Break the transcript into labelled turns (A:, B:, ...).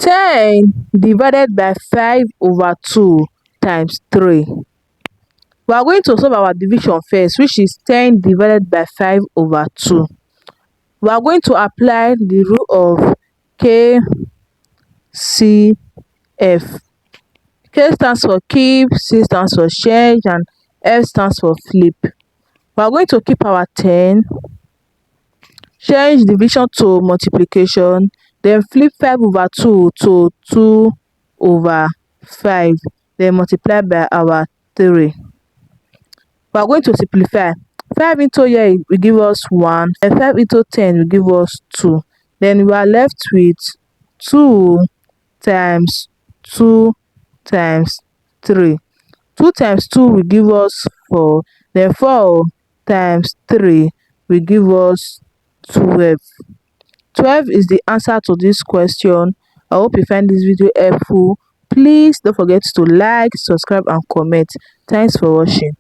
A: 10 divided by 5 over 2 times 3. We are going to solve our division first, which is 10 divided by 5 over 2. We are going to apply the rule of KCF. K stands for keep, C stands for change, and F stands for flip. We are going to keep our 10, change division to multiplication, then flip 5 over 2 to 2 over 5, then multiply by our 3. We are going to simplify. 5 into here will give us 1, and 5 into 10 will give us 2. Then we are left with 2 times 2 times 3. 2 times 2 will give us 4. Then 4 times 3 will give us 12. 12 is the answer to this question. I hope you find this video helpful. Please don't forget to like, subscribe, and comment. Thanks for watching.